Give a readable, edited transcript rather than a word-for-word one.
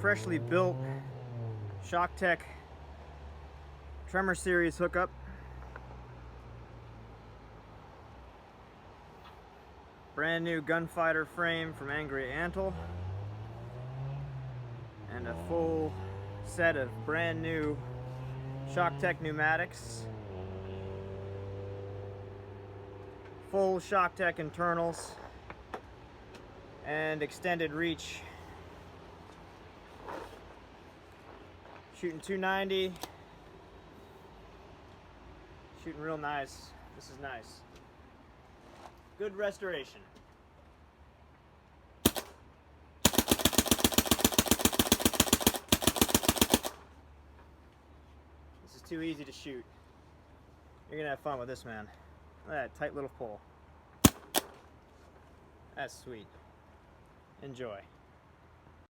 Freshly built Shocktech Tremor series hookup. Brand new gunfighter frame from Angry Antle. And a full set of brand new Shocktech pneumatics. Full Shocktech internals and extended reach. Shooting 290. Shooting real nice. This is nice. Good restoration. This is too easy to shoot. You're gonna have fun with this, man. Look at that tight little pull. That's sweet. Enjoy.